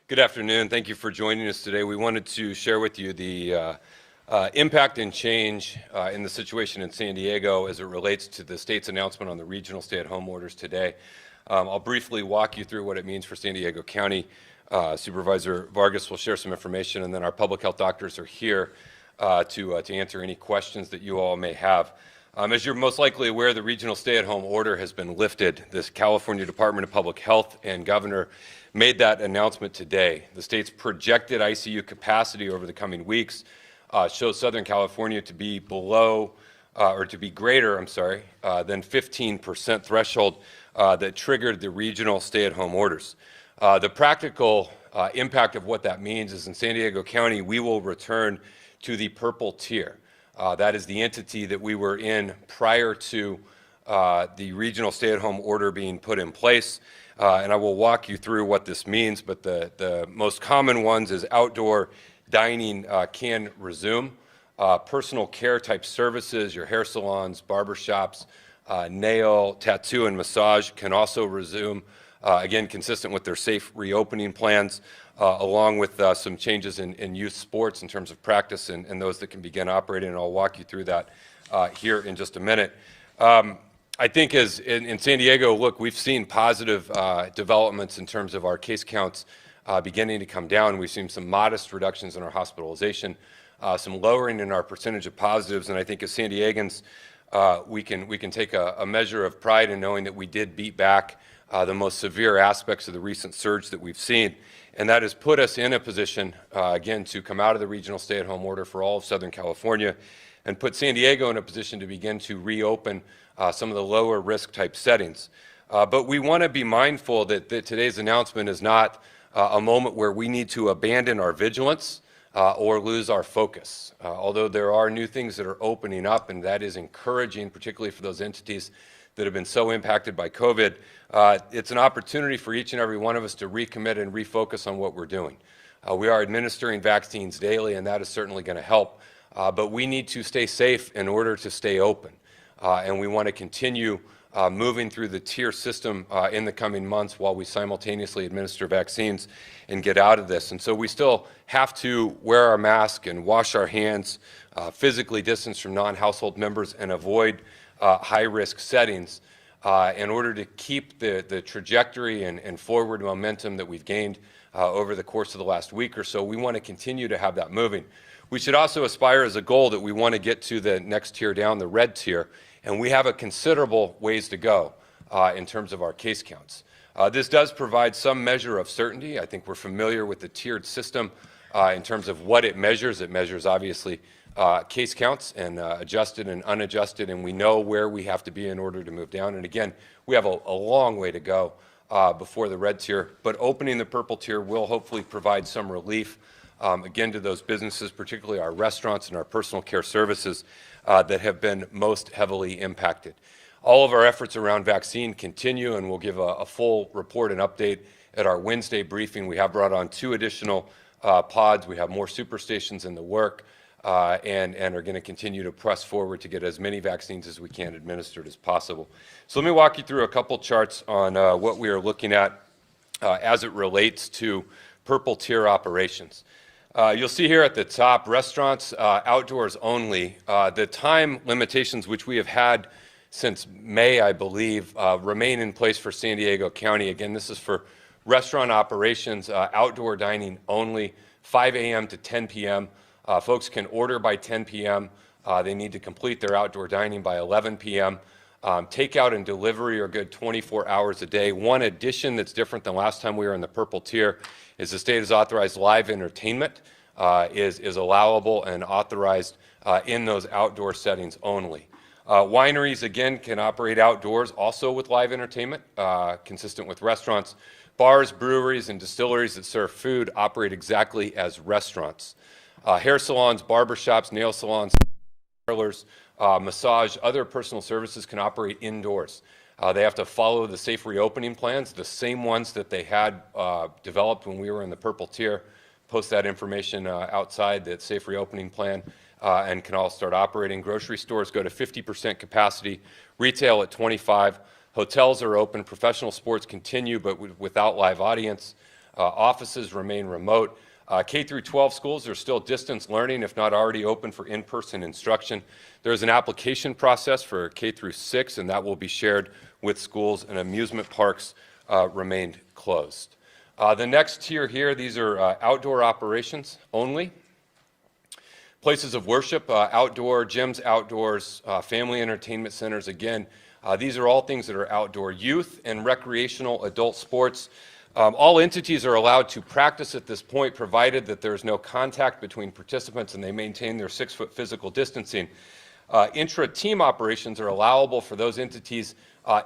Good afternoon. Thank you for joining us today. We wanted to share with you the impact and change in the situation in San Diego as it relates to the state's announcement on the regional stay-at-home orders today. I'll briefly walk you through what it means for San Diego County. Supervisor Vargas will share some information, and then our public health doctors are here to answer any questions that you all may have. As you're most likely aware, the regional stay-at-home order has been lifted. This California Department of Public Health and Governor made that announcement today. The state's projected ICU capacity over the coming weeks shows Southern California to be below, or to be greater, than 15% threshold that triggered the regional stay-at-home orders. The practical impact of what that means is in San Diego County, we will return to the purple tier. That is the entity that we were in prior to the regional stay-at-home order being put in place. And I will walk you through what this means, but the most common ones is outdoor dining can resume. Personal care type services, your hair salons, barber shops, nail, tattoo, and massage can also resume, again, consistent with their safe reopening plans, along with some changes in youth sports in terms of practice and those that can begin operating, and I'll walk you through that here in just a minute. I think as in San Diego, look, we've seen positive developments in terms of our case counts beginning to come down. We've seen some modest reductions in our hospitalization, some lowering in our percentage of positives, and I think as San Diegans, we can take a measure of pride in knowing that we did beat back the most severe aspects of the recent surge that we've seen. And that has put us in a position, again, to come out of the regional stay-at-home order for all of Southern California and put San Diego in a position to begin to reopen some of the lower risk type settings. But we want to be mindful that today's announcement is not a moment where we need to abandon our vigilance or lose our focus. Although there are new things that are opening up, and that is encouraging, particularly for those entities that have been so impacted by COVID, it's an opportunity for each and every one of us to recommit and refocus on what we're doing. We are administering vaccines daily, and that is certainly going to help, but we need to stay safe in order to stay open. And we want to continue moving through the tier system in the coming months while we simultaneously administer vaccines and get out of this. And so we still have to wear our mask and wash our hands, physically distance from non-household members, and avoid high-risk settings in order to keep the trajectory and forward momentum that we've gained over the course of the last week or so. We want to continue to have that moving. We should also aspire as a goal that we want to get to the next tier down, the red tier, and we have a considerable ways to go in terms of our case counts. This does provide some measure of certainty. I think we're familiar with the tiered system in terms of what it measures. It measures, obviously, case counts and adjusted and unadjusted, and we know where we have to be in order to move down. And again, we have a long way to go before the red tier, but opening the purple tier will hopefully provide some relief, again, to those businesses, particularly our restaurants and our personal care services that have been most heavily impacted. All of our efforts around vaccine continue, and we'll give a full report and update at our Wednesday briefing. We have brought on 2 additional pods. We have more super stations in the work. And are going to continue to press forward to get as many vaccines as we can administered as possible. So let me walk you through a couple charts on what we are looking at as it relates to purple tier operations. You'll see here at the top, restaurants outdoors only. The time limitations, which we have had since May, I believe, remain in place for San Diego County. Again, this is for restaurant operations, outdoor dining only, 5 a.m. to 10 p.m. Folks can order by 10 p.m. They need to complete their outdoor dining by 11 p.m. Takeout and delivery are good 24 hours a day. One addition that's different than last time we were in the purple tier is the state has authorized live entertainment is allowable and authorized in those outdoor settings only. Wineries, again, can operate outdoors also with live entertainment, consistent with restaurants. Bars, breweries, and distilleries that serve food operate exactly as restaurants. Hair salons, barber shops, nail salons, parlors, massage, other personal services can operate indoors. They have to follow the safe reopening plans, the same ones that they had developed when we were in the purple tier. Post that information outside that safe reopening plan and can all start operating. Grocery stores go to 50% capacity, retail at 25%. Hotels are open, professional sports continue, but without live audience. Offices remain remote. K through 12 schools are still distance learning, if not already open for in-person instruction. There is an application process for K through 6, and that will be shared with schools, and amusement parks remained closed. The next tier here, these are outdoor operations only. Places of worship, outdoor, gyms outdoors, family entertainment centers, again, these are all things that are outdoor. Youth and recreational adult sports, all entities are allowed to practice at this point, provided that there is no contact between participants and they maintain their 6-foot physical distancing. Intra-team operations are allowable for those entities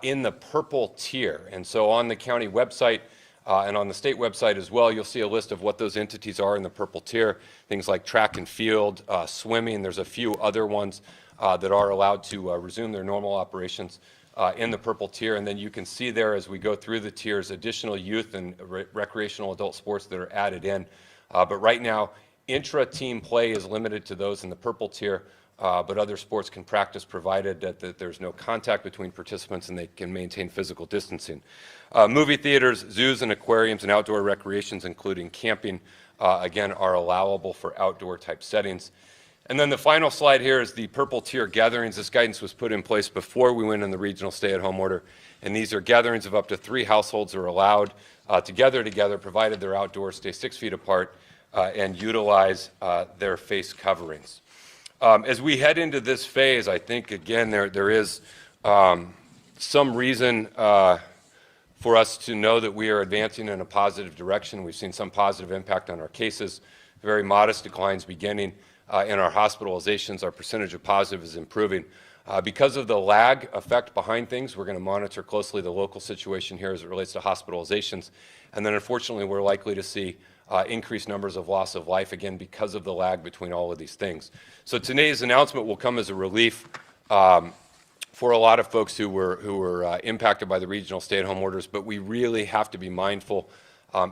in the purple tier. And so on the county website and on the state website as well, you'll see a list of what those entities are in the purple tier. Things like track and field, swimming. There's a few other ones that are allowed to resume their normal operations in the purple tier. And then you can see there as we go through the tiers, additional youth and recreational adult sports that are added in. But right now, intra-team play is limited to those in the purple tier. But other sports can practice provided that there's no contact between participants and they can maintain physical distancing. Movie theaters, zoos, and aquariums and outdoor recreations, including camping, again, are allowable for outdoor type settings. And then the final slide here is the purple tier gatherings. This guidance was put in place before we went in the regional stay-at-home order. And these are gatherings of up to 3 households are allowed to gather together, provided they're outdoors, stay 6 feet apart, and utilize their face coverings. As we head into this phase, I think, again, there is some reason for us to know that we are advancing in a positive direction. We've seen some positive impact on our cases, very modest declines beginning in our hospitalizations. Our percentage of positive is improving. Because of the lag effect behind things, we're going to monitor closely the local situation here as it relates to hospitalizations. And then, unfortunately, we're likely to see increased numbers of loss of life, again, because of the lag between all of these things. So today's announcement will come as a relief for a lot of folks who were impacted by the regional stay-at-home orders, but we really have to be mindful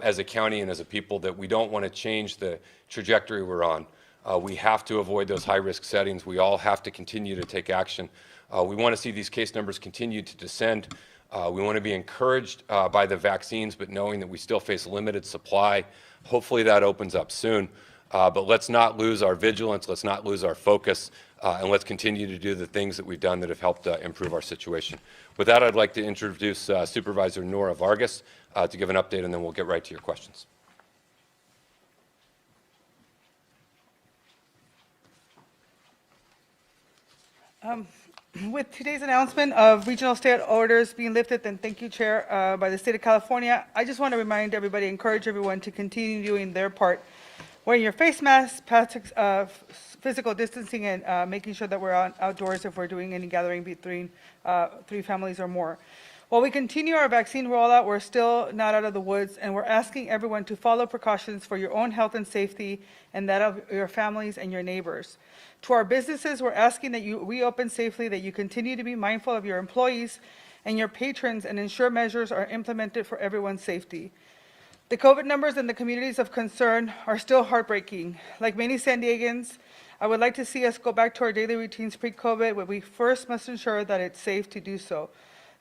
as a county and as a people that we don't want to change the trajectory we're on. We have to avoid those high-risk settings. We all have to continue to take action. We want to see these case numbers continue to descend. We want to be encouraged by the vaccines, but knowing that we still face limited supply. Hopefully that opens up soon, but let's not lose our vigilance, let's not lose our focus, and let's continue to do the things that we've done that have helped improve our situation. With that, I'd like to introduce Supervisor Nora Vargas to give an update, and then we'll get right to your questions. With today's announcement of regional state orders being lifted, and thank you, Chair, by the state of California, I just want to remind everybody, encourage everyone to continue doing their part, wearing your face mask, physical distancing, and making sure that we're outdoors if we're doing any gathering between 3 families or more. While we continue our vaccine rollout, we're still not out of the woods, and we're asking everyone to follow precautions for your own health and safety and that of your families and your neighbors. To our businesses, we're asking that you reopen safely, that you continue to be mindful of your employees and your patrons, and ensure measures are implemented for everyone's safety. The COVID numbers in the communities of concern are still heartbreaking. Like many San Diegans, I would like to see us go back to our daily routines pre-COVID, but we first must ensure that it's safe to do so.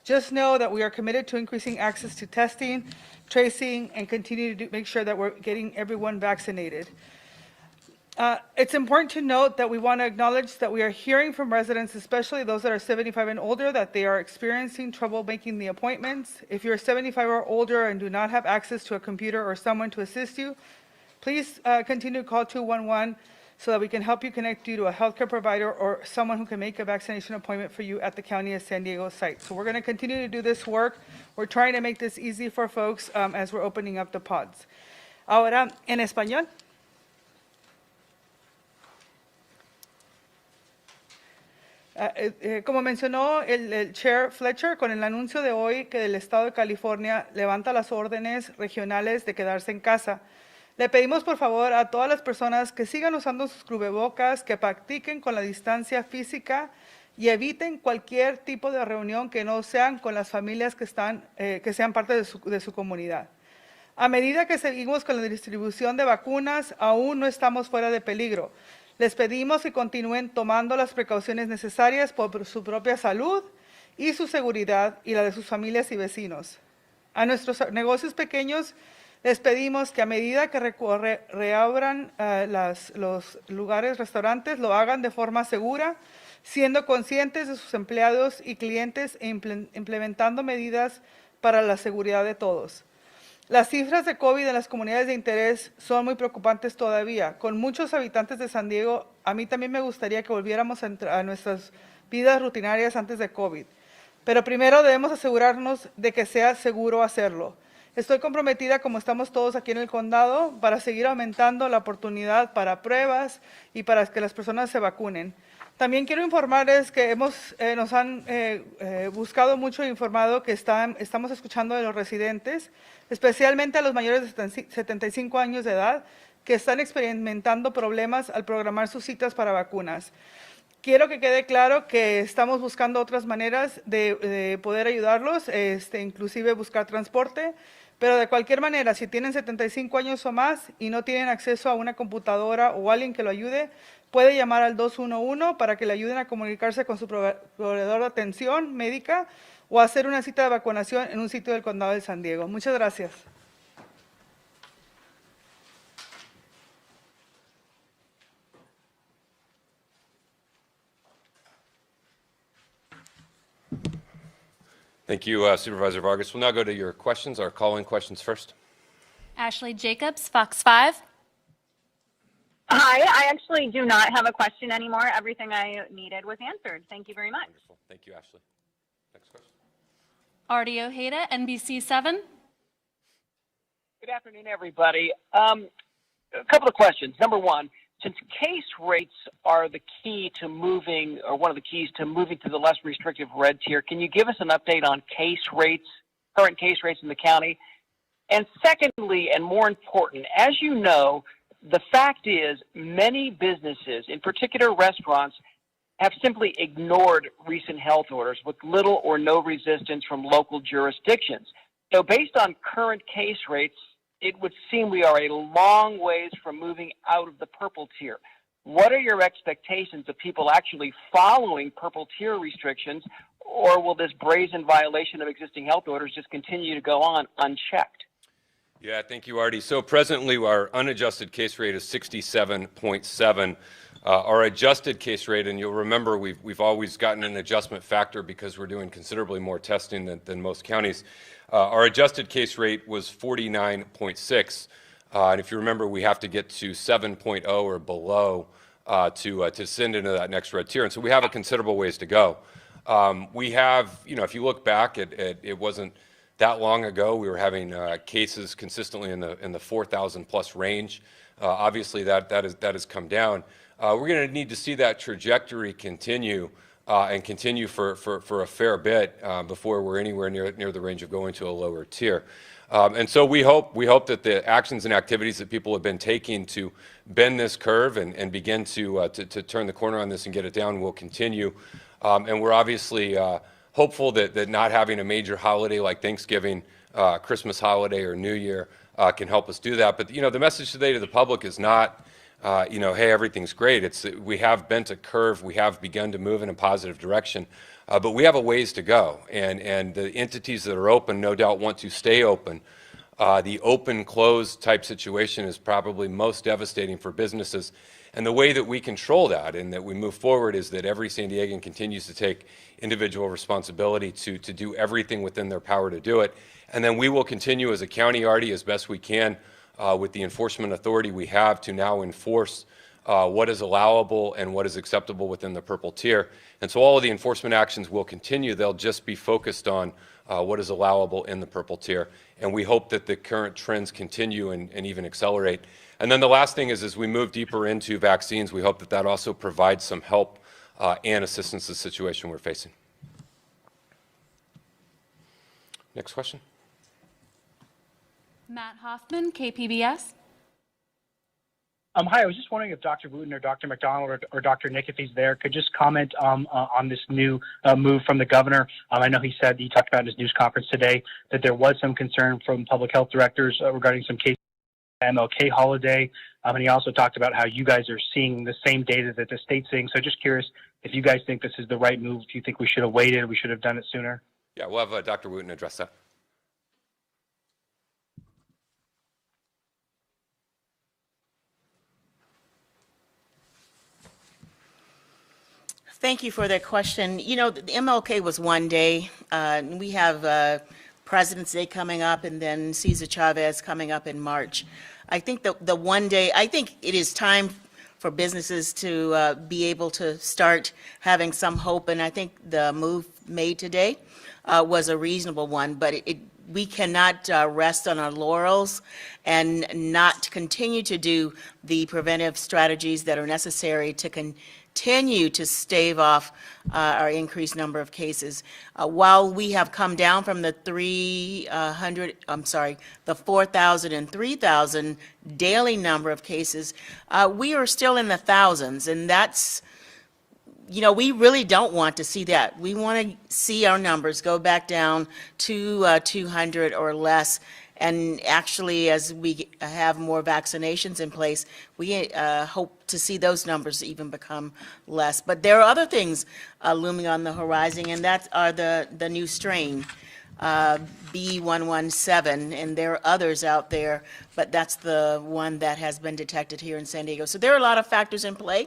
Just know that we are committed to increasing access to testing, tracing, and continue to make sure that we're getting everyone vaccinated. It's important to note that we want to acknowledge that we are hearing from residents, especially those that are 75 and older, that they are experiencing trouble making the appointments. If you're 75 or older and do not have access to a computer or someone to assist you, please continue to call 211 so that we can help you connect you to a healthcare provider or someone who can make a vaccination appointment for you at the County of San Diego site. So we're going to continue to do this work. We're trying to make this easy for folks as we're opening up the pods. Ahora, en español. Como mencionó el Chair Fletcher, con el anuncio de hoy que el Estado de California levanta las órdenes regionales de quedarse en casa, le pedimos por favor a todas las personas que sigan usando sus cubrebocas, que practiquen con la distancia física y eviten cualquier tipo de reunión que no sean con las familias que sean parte de su comunidad. A medida que seguimos con la distribución de vacunas, aún no estamos fuera de peligro. Les pedimos que continúen tomando las precauciones necesarias por su propia salud y su seguridad y la de sus familias y vecinos. A nuestros negocios pequeños Les pedimos que a medida que reabran los lugares, restaurantes, lo hagan de forma segura, siendo conscientes de sus empleados y clientes e implementando medidas para la seguridad de todos. Las cifras de COVID en las comunidades de interés son muy preocupantes todavía. Con muchos habitantes de San Diego, a mí también me gustaría que volviéramos a nuestras vidas rutinarias antes de COVID. Pero primero debemos asegurarnos de que sea seguro hacerlo. Estoy comprometida, como estamos todos aquí en el condado, para seguir aumentando la oportunidad para pruebas y para que las personas se vacunen. También quiero informarles que nos han buscado mucho e informado que estamos escuchando de los residentes, especialmente a los mayores de 75 años de edad, que están experimentando problemas al programar sus citas para vacunas. Quiero que quede claro que estamos buscando otras maneras de poder ayudarlos, inclusive buscar transporte, pero de cualquier manera, si tienen 75 años o más y no tienen acceso a una computadora o alguien que lo ayude, puede llamar al 211 para que le ayuden a comunicarse con su proveedor de atención médica o hacer una cita de vacunación en un sitio del condado de San Diego. Muchas gracias. Thank you, Supervisor Vargas. We'll now go to your questions, our call-in questions first. Ashley Jacobs, Fox 5. Hi, I actually do not have a question anymore. Everything I needed was answered. Thank you very much. Wonderful. Thank you, Ashley. Next question. Artie Ojeda, NBC 7. Good afternoon, everybody. A couple of questions. Number one, since case rates are the key to moving, or one of the keys to moving to the less restrictive red tier, can you give us an update on case rates, current case rates in the county? And secondly, and more important, as you know, the fact is many businesses, in particular restaurants, have simply ignored recent health orders with little or no resistance from local jurisdictions. So based on current case rates, it would seem we are a long ways from moving out of the purple tier. What are your expectations of people actually following purple tier restrictions, or will this brazen violation of existing health orders just continue to go on unchecked? Yeah, thank you, Artie. So presently, our unadjusted case rate is 67.7. Our adjusted case rate, and you'll remember we've always gotten an adjustment factor because we're doing considerably more testing than most counties. Our adjusted case rate was 49.6, and if you remember, we have to get to 7.0 or below to send into that next red tier, and so we have a considerable ways to go. We have, if you look back, it wasn't that long ago. We were having cases consistently in the 4,000 plus range. Obviously, that has come down. We're going to need to see that trajectory continue and continue for a fair bit before we're anywhere near the range of going to a lower tier. And so we hope that the actions and activities that people have been taking to bend this curve and begin to turn the corner on this and get it down will continue. And we're obviously hopeful that not having a major holiday like Thanksgiving, Christmas holiday, or New Year can help us do that. But the message today to the public is not, hey, everything's great. It's we have bent a curve. We have begun to move in a positive direction, but we have a ways to go. And the entities that are open, no doubt, want to stay open. The open-close type situation is probably most devastating for businesses. And the way that we control that and that we move forward is that every San Diegan continues to take individual responsibility to do everything within their power to do it. And then we will continue as a county, Artie, as best we can with the enforcement authority we have to now enforce what is allowable and what is acceptable within the purple tier. And so all of the enforcement actions will continue. They'll just be focused on what is allowable in the purple tier. And we hope that the current trends continue and even accelerate. And then the last thing is, as we move deeper into vaccines, we hope that that also provides some help and assistance to the situation we're facing. Next question. Matt Hoffman, KPBS. Hi, I was just wondering if Dr. Wooten or Dr. McDonald or Dr. Nick, if he's there, could just comment on this new move from the governor. I know he talked about in his news conference today that there was some concern from public health directors regarding some cases of MLK holiday. And he also talked about how you guys are seeing the same data that the state's seeing. So just curious if you guys think this is the right move. Do you think we should have waited? We should have done it sooner? Yeah, we'll have Dr. Wooten address that. Thank you for that question. You know, the MLK was one day. We have President's Day coming up and then Cesar Chavez coming up in March. I think the one day, I think it is time for businesses to be able to start having some hope, and I think the move made today was a reasonable one, but we cannot rest on our laurels and not continue to do the preventive strategies that are necessary to continue to stave off our increased number of cases. While we have come down from the 4,000 and 3,000 daily number of cases, we are still in the thousands, and that's, you know, we really don't want to see that. We want to see our numbers go back down to 200 or less. And actually, as we have more vaccinations in place, we hope to see those numbers even become less. But there are other things looming on the horizon, and that are the new strain, B117, and there are others out there, but that's the one that has been detected here in San Diego. So there are a lot of factors in play.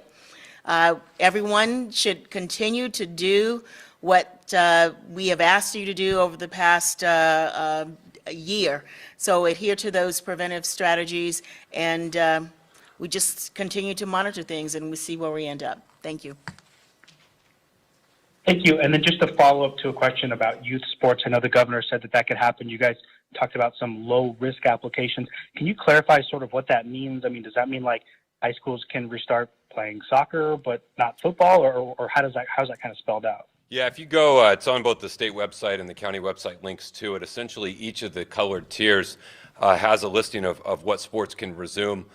Everyone should continue to do what we have asked you to do over the past year. So adhere to those preventive strategies, and we just continue to monitor things, and we see where we end up. Thank you. Thank you. And then just a follow-up to a question about youth sports. I know the governor said that could happen. You guys talked about some low-risk applications. Can you clarify sort of what that means? I mean, does that mean like high schools can restart playing soccer but not football, or how's that kind of spelled out? Yeah, if you go, it's on both the state website and the county website links to it. Essentially, each of the colored tiers has a listing of what sports can resume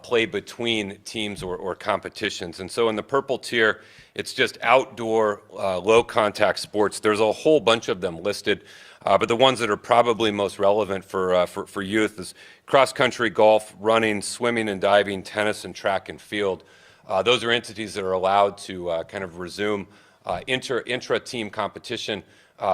play between teams or competitions. And so in the purple tier, it's just outdoor, low-contact sports. There's a whole bunch of them listed, but the ones that are probably most relevant for youth is cross-country, golf, running, swimming and diving, tennis, and track and field. Those are entities that are allowed to kind of resume intra-team competition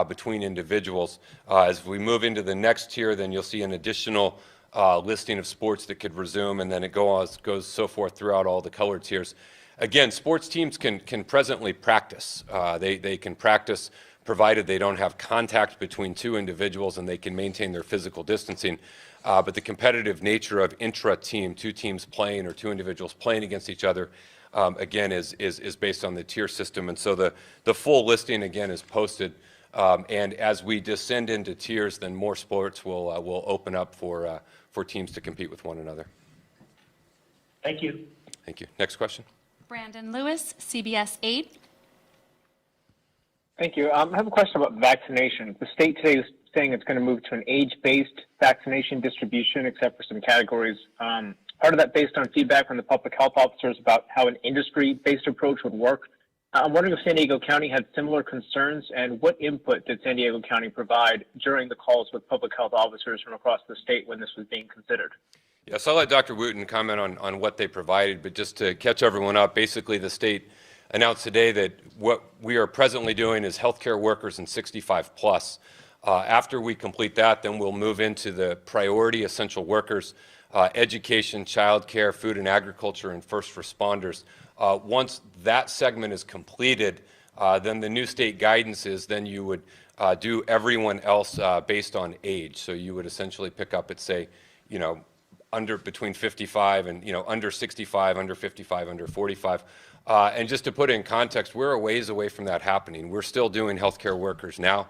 between individuals. As we move into the next tier, then you'll see an additional listing of sports that could resume, and then it goes so forth throughout all the colored tiers. Again, sports teams can presently practice. They can practice provided they don't have contact between two individuals and they can maintain their physical distancing. But the competitive nature of intra-team, two teams playing or two individuals playing against each other, again, is based on the tier system. And so the full listing, again, is posted. And as we descend into tiers, then more sports will open up for teams to compete with one another. Thank you. Thank you. Next question. Brandon Lewis, CBS 8. Thank you. I have a question about vaccination. The state today is saying it's going to move to an age-based vaccination distribution, except for some categories. Part of that based on feedback from the public health officers about how an industry-based approach would work. I'm wondering if San Diego County had similar concerns, and what input did San Diego County provide during the calls with public health officers from across the state when this was being considered? Yes, I'll let Dr. Wooten comment on what they provided, but just to catch everyone up, basically the state announced today that what we are presently doing is healthcare workers and 65 plus. After we complete that, then we'll move into the priority essential workers, education, childcare, food and agriculture, and first responders. Once that segment is completed, then the new state guidance is then you would do everyone else based on age. So you would essentially pick up at, say, between 55 and, under 65, under 55, under 45. And just to put it in context, we're a ways away from that happening. We're still doing healthcare workers now.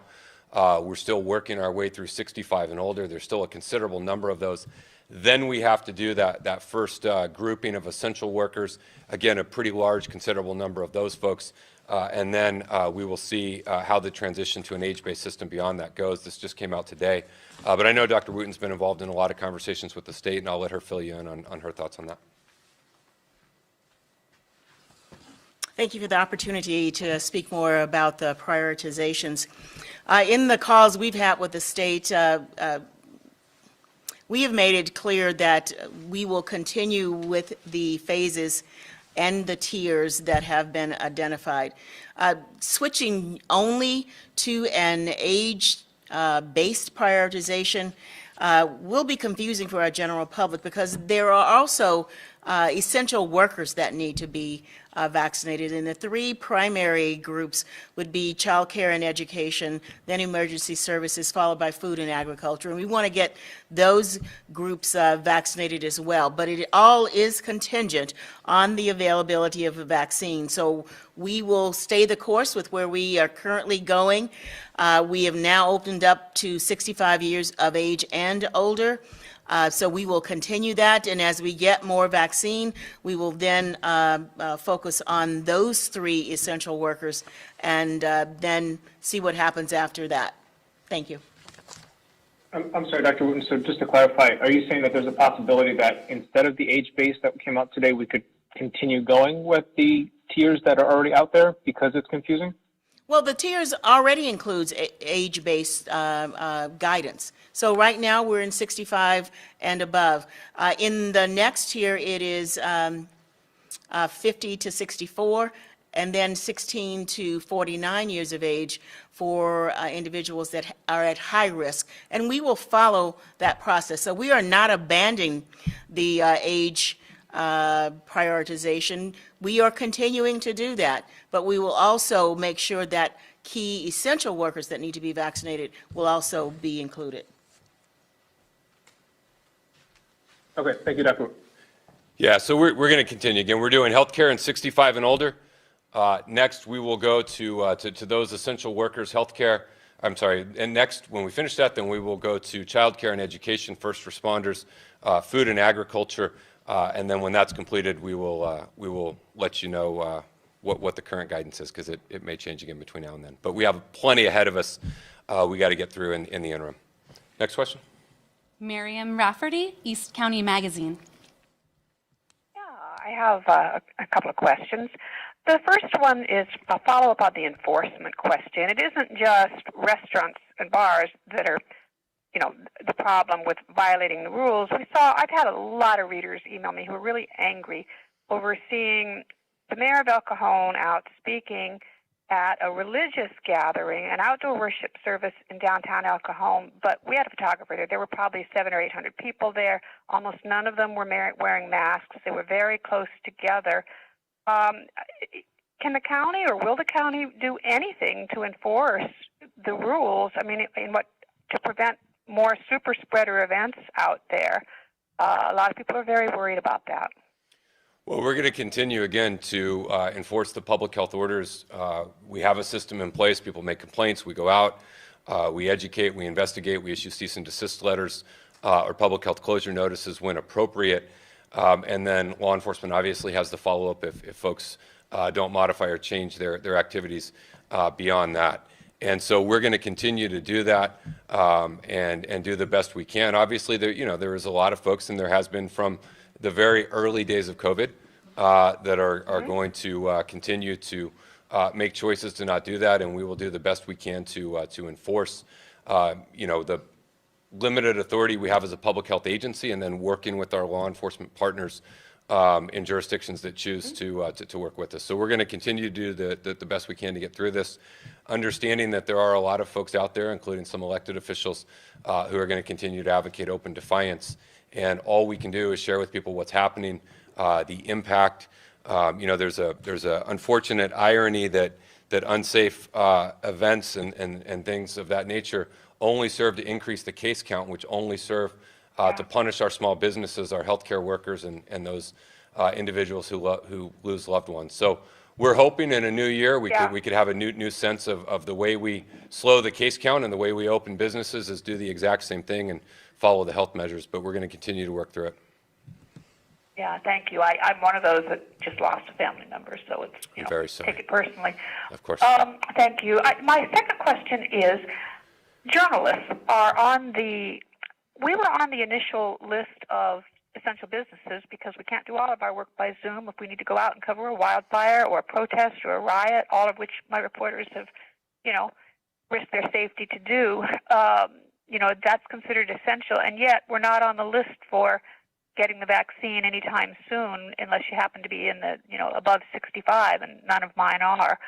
We're still working our way through 65 and older. There's still a considerable number of those. Then we have to do that first grouping of essential workers. Again, a pretty large, considerable number of those folks. And then we will see how the transition to an age-based system beyond that goes. This just came out today. But I know Dr. Wooten's been involved in a lot of conversations with the state, and I'll let her fill you in on her thoughts on that. Thank you for the opportunity to speak more about the prioritizations. In the calls we've had with the state, we have made it clear that we will continue with the phases and the tiers that have been identified. Switching only to an age-based prioritization will be confusing for our general public, because there are also essential workers that need to be vaccinated. And the three primary groups would be child care and education, then emergency services, followed by food and agriculture. And we want to get those groups vaccinated as well. But it all is contingent on the availability of a vaccine. So we will stay the course with where we are currently going. We have now opened up to 65 years of age and older. So we will continue that, and as we get more vaccine, we will then focus on those three essential workers and then see what happens after that. Thank you. I'm sorry, Dr. Wooten, so just to clarify, are you saying that there's a possibility that instead of the age base that came out today, we could continue going with the tiers that are already out there because it's confusing? Well, the tiers already includes age-based guidance. So right now, we're in 65 and above. In the next tier, it is 50 to 64, and then 16 to 49 years of age for individuals that are at high risk. And we will follow that process. So we are not abandoning the age prioritization. We are continuing to do that, but we will also make sure that key essential workers that need to be vaccinated will also be included. Okay, thank you, Dr. Wooten. Yeah, so we're going to continue. Again, we're doing healthcare in 65 and older. Next, we will go to those essential workers, healthcare. I'm sorry, and next, when we finish that, then we will go to childcare and education, first responders, food and agriculture, and then when that's completed, we will let you know what the current guidance is, because it may change again between now and then. But we have plenty ahead of us. We got to get through in the interim. Next question. Miriam Rafferty, East County Magazine. I have a couple of questions. The first one is a follow-up on the enforcement question. It isn't just restaurants and bars that are, the problem with violating the rules. I've had a lot of readers email me who are really angry over seeing the mayor of El Cajon out speaking at a religious gathering, an outdoor worship service in downtown El Cajon, but we had a photographer there. There were probably 700 or 800 people there. Almost none of them were wearing masks. They were very close together. Can the county or will the county do anything to enforce the rules? I mean, to prevent more super spreader events out there? A lot of people are very worried about that. Well, we're going to continue again to enforce the public health orders. We have a system in place. People make complaints. We go out, we educate, we investigate, we issue cease and desist letters or public health closure notices when appropriate. And then law enforcement obviously has the follow-up if folks don't modify or change their activities beyond that. And so we're going to continue to do that and do the best we can. Obviously, there is a lot of folks, and there has been from the very early days of COVID that are going to continue to make choices to not do that, and we will do the best we can to enforce, the limited authority we have as a public health agency, and then working with our law enforcement partners in jurisdictions that choose to work with us. So we're going to continue to do the best we can to get through this, understanding that there are a lot of folks out there, including some elected officials, who are going to continue to advocate open defiance. And all we can do is share with people what's happening, the impact. There's a unfortunate irony that unsafe events and things of that nature only serve to increase the case count, which only serve to punish our small businesses, our healthcare workers, and those individuals who lose loved ones. So we're hoping in a new year we could have a new sense of the way we slow the case count, and the way we open businesses is do the exact same thing and follow the health measures, but we're going to continue to work through it. Yeah, thank you. I'm one of those that just lost a family member, so it's, very sorry. Take it personally. Of course. Thank you. My second question is, journalists are we were on the initial list of essential businesses because we can't do all of our work by Zoom if we need to go out and cover a wildfire or a protest or a riot, all of which my reporters have, risked their safety to do. That's considered essential, and yet we're not on the list for getting the vaccine anytime soon unless you happen to be in the, above 65, and none of mine are.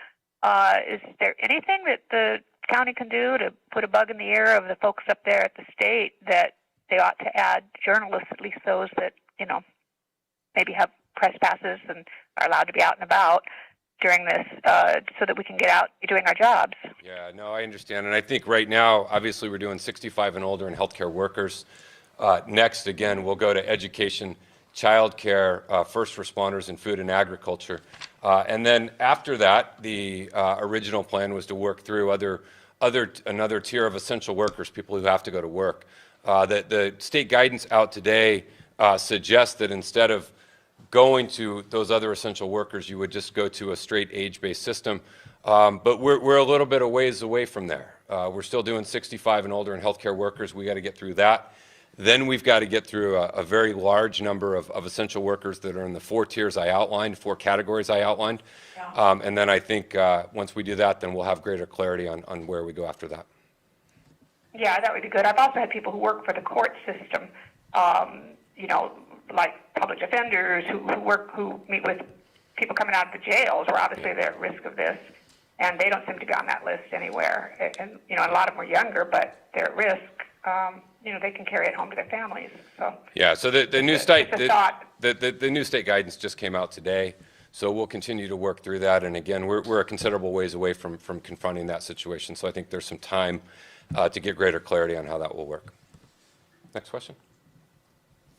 Is there anything that the county can do to put a bug in the ear of the folks up there at the state that they ought to add journalists, at least those that, maybe have press passes and are allowed to be out and about during this so that we can get out doing our jobs. Yeah, no, I understand. And I think right now, obviously, we're doing 65 and older and healthcare workers. Next, again, we'll go to education, childcare, first responders, and food and agriculture. And then after that, the original plan was to work through another tier of essential workers, people who have to go to work. The state guidance out today suggests that instead of going to those other essential workers, you would just go to a straight age-based system. But we're a little bit of ways away from there. We're still doing 65 and older and healthcare workers. We got to get through that. Then we've got to get through a very large number of essential workers that are in the 4 tiers I outlined, 4 categories I outlined. Yeah. And then I think once we do that, then we'll have greater clarity on where we go after that. Yeah, that would be good. I've also had people who work for the court system, like public defenders who meet with people coming out of the jails, where obviously they're at risk of this, and they don't seem to be on that list anywhere. And a lot of them are younger, but they're at risk. They can carry it home to their families. So yeah. So the new state the new state guidance just came out today. So we'll continue to work through that. And again, we're a considerable ways away from confronting that situation. So I think there's some time to get greater clarity on how that will work. Next question.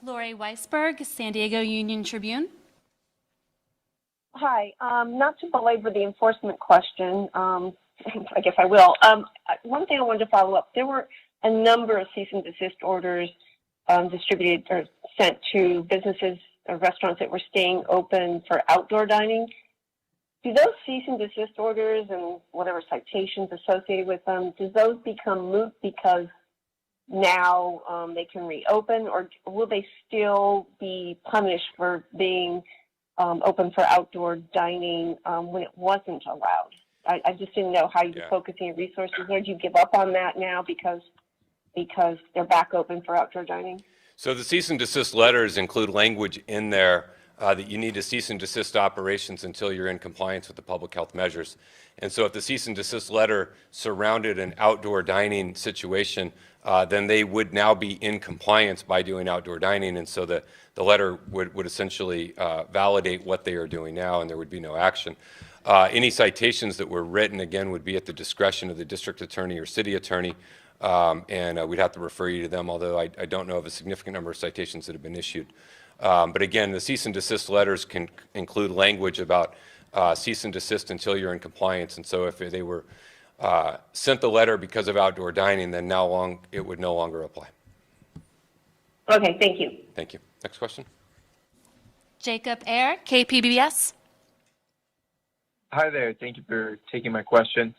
Lori Weisberg, San Diego Union Tribune. Hi. Not to belabor the enforcement question, I guess I will. One thing I wanted to follow up, there were a number of cease and desist orders distributed or sent to businesses or restaurants that were staying open for outdoor dining. Do those cease and desist orders and whatever citations associated with them, does those become moot because now they can reopen, or will they still be punished for being open for outdoor dining when it wasn't allowed? I just didn't know how you're focusing your resources, or do you give up on that now because they're back open for outdoor dining? So the cease and desist letters include language in there that you need to cease and desist operations until you're in compliance with the public health measures. And so if the cease and desist letter surrounded an outdoor dining situation, then they would now be in compliance by doing outdoor dining. And so the letter would essentially validate what they are doing now, and there would be no action. Any citations that were written, again, would be at the discretion of the district attorney or city attorney, and we'd have to refer you to them, although I don't know of a significant number of citations that have been issued. But again, the cease and desist letters can include language about cease and desist until you're in compliance. And so if they were sent the letter because of outdoor dining, then it would no longer apply. Okay, thank you. Thank you. Next question. Jacob Ayer, KPBS. Hi there. Thank you for taking my question.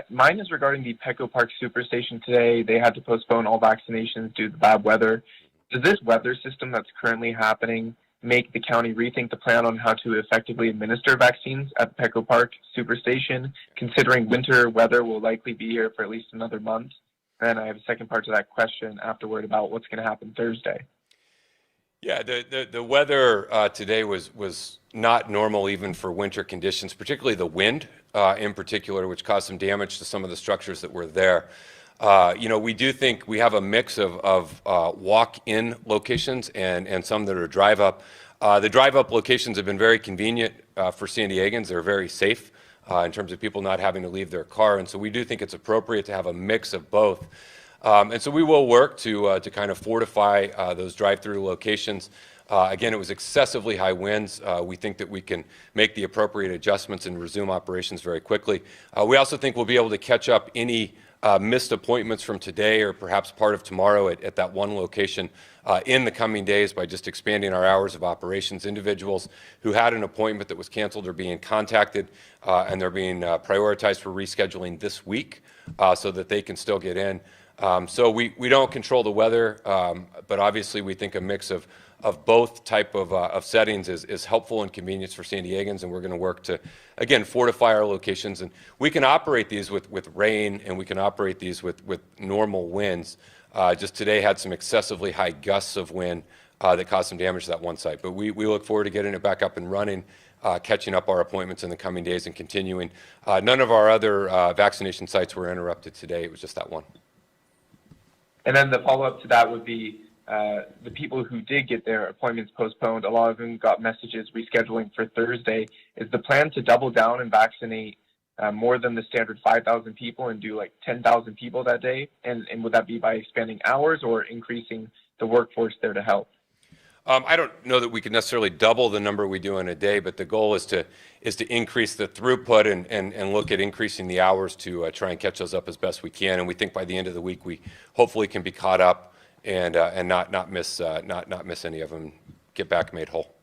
Mine is regarding the Petco Park Superstation today. They had to postpone all vaccinations due to the bad weather. Does this weather system that's currently happening make the county rethink the plan on how to effectively administer vaccines at the Petco Park Superstation, considering winter weather will likely be here for at least another month? And I have a second part to that question afterward about what's going to happen Thursday. Yeah, the weather today was not normal even for winter conditions, particularly the wind in particular, which caused some damage to some of the structures that were there. We do think we have a mix of walk-in locations and some that are drive-up. The drive-up locations have been very convenient for San Diegans. They're very safe in terms of people not having to leave their car, and so we do think it's appropriate to have a mix of both. And so we will work to kind of fortify those drive-through locations. Again, it was excessively high winds. We think that we can make the appropriate adjustments and resume operations very quickly. We also think we'll be able to catch up any missed appointments from today or perhaps part of tomorrow at that one location in the coming days by just expanding our hours of operations. Individuals who had an appointment that was canceled are being contacted, and they're being prioritized for rescheduling this week so that they can still get in. So we don't control the weather, but obviously we think a mix of both type of settings is helpful and convenience for San Diegans, and we're going to work to, again, fortify our locations. And we can operate these with rain, and we can operate these with normal winds. Just today had some excessively high gusts of wind that caused some damage to that one site. But we look forward to getting it back up and running, catching up our appointments in the coming days and continuing. None of our other vaccination sites were interrupted today. It was just that one. And then the follow-up to that would be, the people who did get their appointments postponed, a lot of them got messages rescheduling for Thursday. Is the plan to double down and vaccinate more than the standard 5,000 people and do like 10,000 people that day? And would that be by expanding hours or increasing the workforce there to help? I don't know that we could necessarily double the number we do in a day, but the goal is to increase the throughput and look at increasing the hours to try and catch those up as best we can. And we think by the end of the week we hopefully can be caught up and not miss any of them, get back made whole.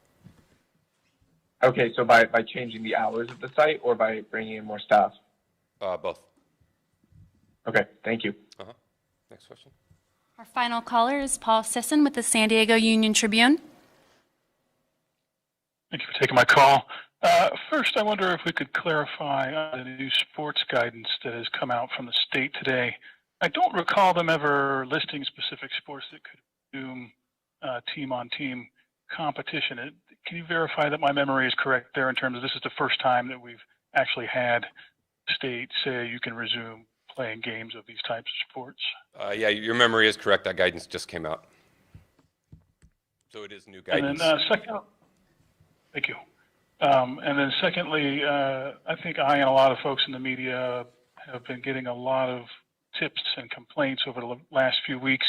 Okay, so by changing the hours of the site or by bringing in more staff? Both. Okay, thank you. Next question. Our final caller is Paul Sisson with the San Diego Union Tribune. Thank you for taking my call. First, I wonder if we could clarify the new sports guidance that has come out from the state today. I don't recall them ever listing specific sports that could resume team-on-team competition. Can you verify that my memory is correct there in terms of this is the first time that we've actually had state say you can resume playing games of these types of sports? Yeah, your memory is correct. That guidance just came out. So it is new guidance. And then thank you. And then secondly, I think I and a lot of folks in the media have been getting a lot of tips and complaints over the last few weeks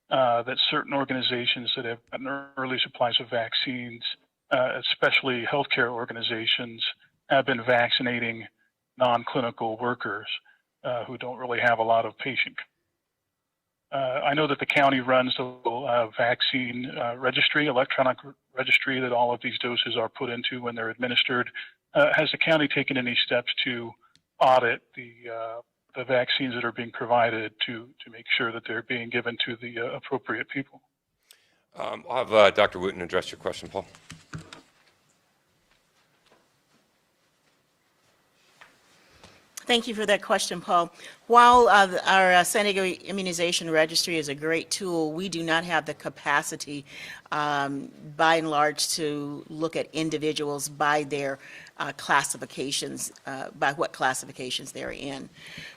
that certain organizations that have gotten early supplies of vaccines, especially healthcare organizations, have been vaccinating non-clinical workers who don't really have a lot of patient. I know that the county runs the vaccine registry, electronic registry that all of these doses are put into when they're administered. Has the county taken any steps to audit the vaccines that are being provided to make sure that they're being given to the appropriate people? I'll have Dr. Wooten address your question, Paul. Thank you for that question, Paul. While our San Diego Immunization Registry is a great tool, we do not have the capacity, by and large, to look at individuals by their classifications, by what classifications they're in.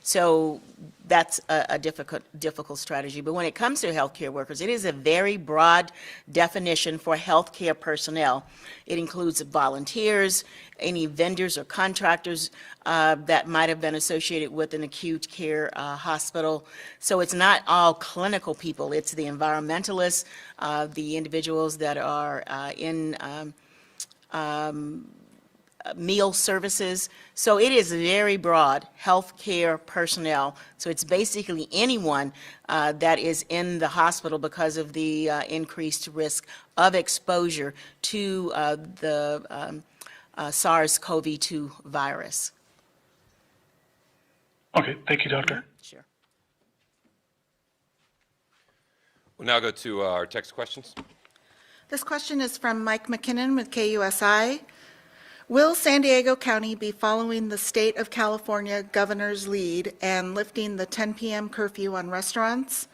So that's a difficult strategy. But when it comes to healthcare workers, it is a very broad definition for healthcare personnel. It includes volunteers, any vendors or contractors that might have been associated with an acute care hospital. So it's not all clinical people. It's the environmentalists, the individuals that are in meal services. So it is very broad, healthcare personnel. So it's basically anyone that is in the hospital because of the increased risk of exposure to the SARS-CoV-2 virus. Okay, thank you, Doctor. Sure. We'll now go to our text questions. This question is from Mike McKinnon with KUSI. Will San Diego County be following the state of California governor's lead and lifting the 10 p.m. curfew on restaurants?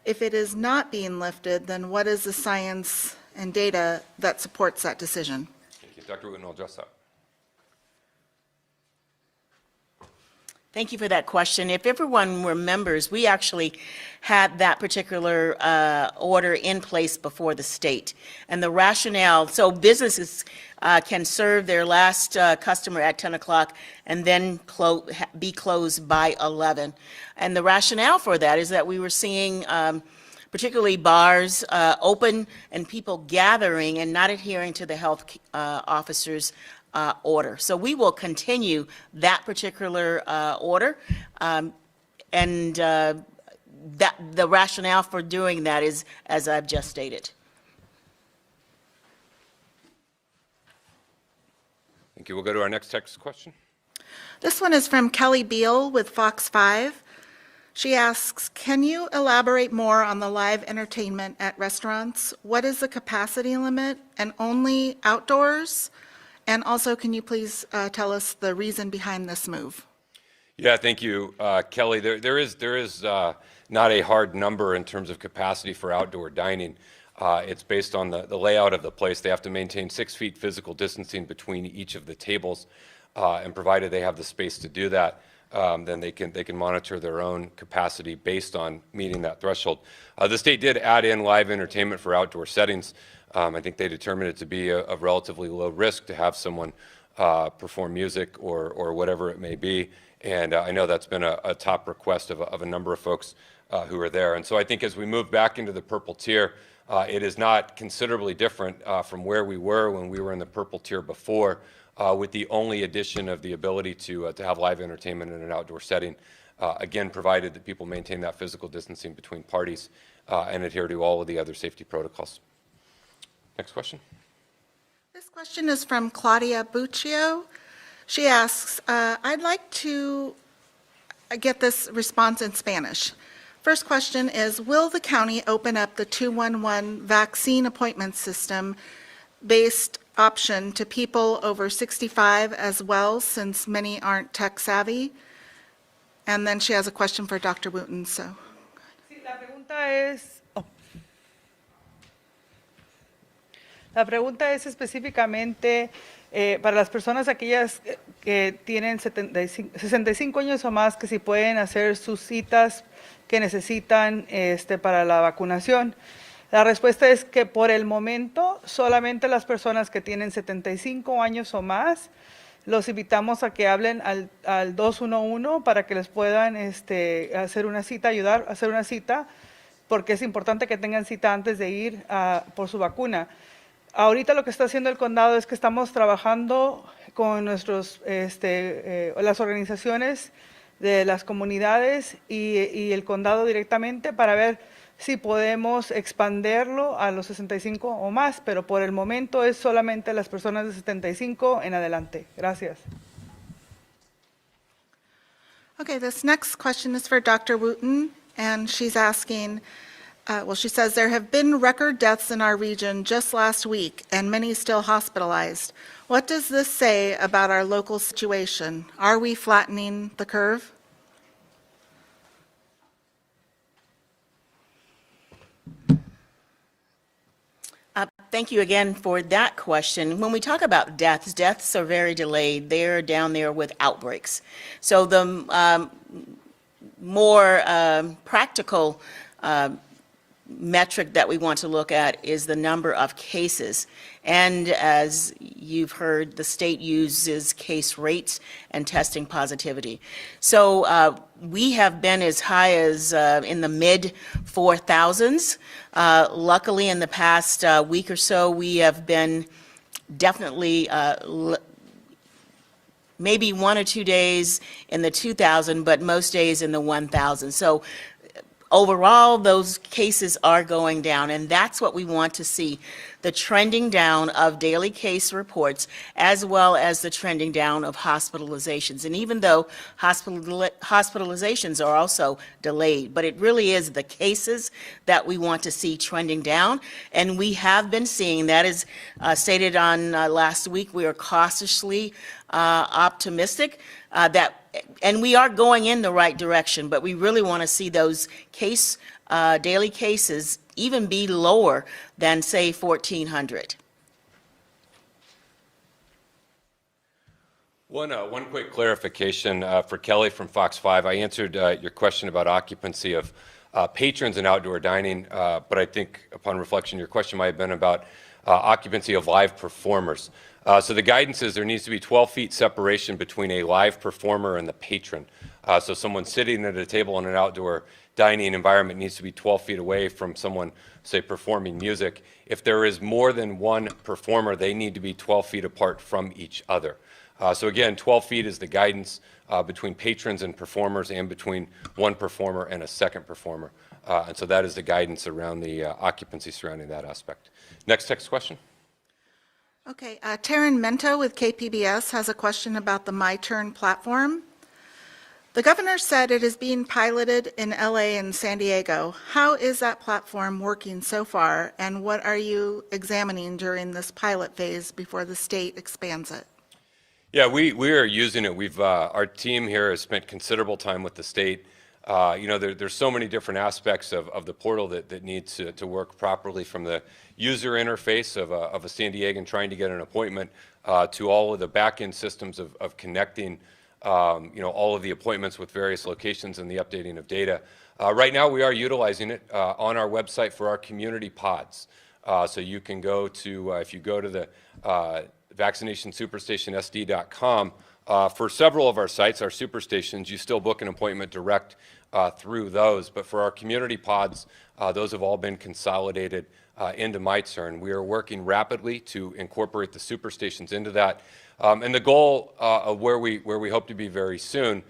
If it is not being lifted, then what is the science and data that supports that decision? Thank you. Dr. Wooten will address that. Thank you for that question. If everyone remembers, we actually had that particular order in place before the state. And the rationale, so businesses can serve their last customer at 10 o'clock and then be closed by 11. And the rationale for that is that we were seeing particularly bars open and people gathering and not adhering to the health officers' order. So we will continue that particular order, and that the rationale for doing that is as I've just stated. Thank you. We'll go to our next text question. This one is from Kelly Beal with Fox 5. She asks, can you elaborate more on the live entertainment at restaurants? What is the capacity limit and only outdoors? And also, can you please tell us the reason behind this move? Yeah, thank you, Kelly. There is not a hard number in terms of capacity for outdoor dining. It's based on the layout of the place. They have to maintain 6 feet physical distancing between each of the tables, and provided they have the space to do that, then they can monitor their own capacity based on meeting that threshold. The state did add in live entertainment for outdoor settings. I think they determined it to be a relatively low risk to have someone perform music or whatever it may be. And I know that's been a top request of a number of folks who are there. And so I think as we move back into the purple tier, it is not considerably different from where we were when we were in the purple tier before, with the only addition of the ability to have live entertainment in an outdoor setting, again, provided that people maintain that physical distancing between parties and adhere to all of the other safety protocols. Next question. This question is from Claudia Buccio. She asks, I'd like to get this response in Spanish. First question is, will the county open up the 211 vaccine appointment system based option to people over 65 as well, since many aren't tech savvy? And then she has a question for Dr. Wooten, so. Sí, la pregunta es, la pregunta es específicamente para las personas aquellas que tienen 65 años o más, que si pueden hacer sus citas que necesitan para la vacunación. La respuesta es que por el momento solamente las personas que tienen 75 años o más, los invitamos a que hablen al 211 para que les puedan hacer una cita, ayudar a hacer una cita, porque es importante que tengan cita antes de ir por su vacuna. Ahorita lo que está haciendo el condado es que estamos trabajando con las organizaciones de las comunidades y el condado directamente para ver si podemos expanderlo a los 65 o más, pero por el momento es solamente las personas de 75 en adelante. Gracias. Okay, this next question is for Dr. Wooten, and she's asking, she says, there have been record deaths in our region just last week, and many still hospitalized. What does this say about our local situation? Are we flattening the curve? Thank you again for that question. When we talk about deaths, deaths are very delayed. They're down there with outbreaks. So the more practical metric that we want to look at is the number of cases. And as you've heard, the state uses case rates and testing positivity. So we have been as high as in the mid 4,000s. Luckily, in the past week or so, we have been definitely maybe 1 or 2 days in the 2,000, but most days in the 1,000. So overall, those cases are going down, and that's what we want to see, the trending down of daily case reports as well as the trending down of hospitalizations. And even though hospitalizations are also delayed, but it really is the cases that we want to see trending down, and we have been seeing that. Is stated on last week, we are cautiously optimistic and we are going in the right direction, but we really want to see those daily cases even be lower than, say, 1,400. One quick clarification for Kelly from Fox 5. I answered your question about occupancy of patrons in outdoor dining, but I think upon reflection, your question might have been about occupancy of live performers. So the guidance is there needs to be 12 feet separation between a live performer and the patron. So someone sitting at a table in an outdoor dining environment needs to be 12 feet away from someone, say, performing music. If there is more than one performer, they need to be 12 feet apart from each other. So again, 12 feet is the guidance between patrons and performers and between one performer and a second performer. And so that is the guidance around the occupancy surrounding that aspect. Next text question. Okay, Taryn Mento with KPBS has a question about the My Turn platform. The governor said it is being piloted in LA and San Diego. How is that platform working so far, and what are you examining during this pilot phase before the state expands it? Yeah, we are using it. Our team here has spent considerable time with the state. There's so many different aspects of the portal that needs to work properly, from the user interface of a San Diegan trying to get an appointment to all of the back-end systems of connecting all of the appointments with various locations and the updating of data. Right now, we are utilizing it on our website for our community pods. So you can go to, if you go to the vaccinationssuperstationsd.com, for several of our sites, our superstations, you still book an appointment direct through those. But for our community pods, those have all been consolidated into MyTurn. We are working rapidly to incorporate the superstations into that. And the goal of where we hope to be very soon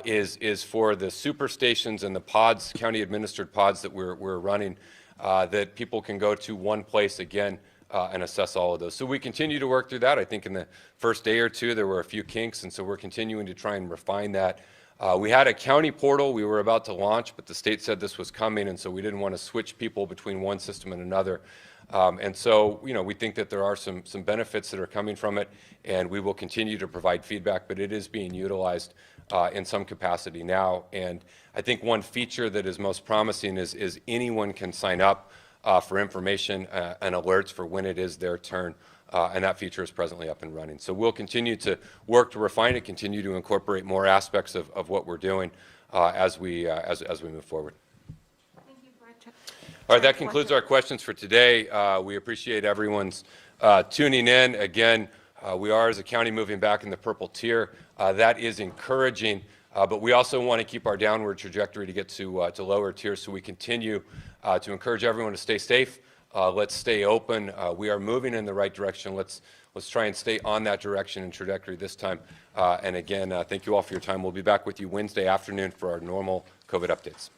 is for the superstations and the pods, county-administered pods that we're running, that people can go to one place again and assess all of those. So we continue to work through that. I think in the first day or two there were a few kinks, and so we're continuing to try and refine that. We had a county portal we were about to launch, but the state said this was coming, and so we didn't want to switch people between one system and another. And so, we think that there are some benefits that are coming from it, and we will continue to provide feedback, but it is being utilized in some capacity now. And I think one feature that is most promising is anyone can sign up for information and alerts for when it is their turn. And that feature is presently up and running. So we'll continue to work to refine it, continue to incorporate more aspects of what we're doing as we move forward. All right, that concludes our questions for today. We appreciate everyone's tuning in. Again, we are as a county moving back in the purple tier. That is encouraging, but we also want to keep our downward trajectory to get to lower tiers, so we continue to encourage everyone to stay safe. Let's stay open. We are moving in the right direction. Let's try and stay on that direction and trajectory this time. And again, thank you all for your time. We'll be back with you Wednesday afternoon for our normal COVID updates.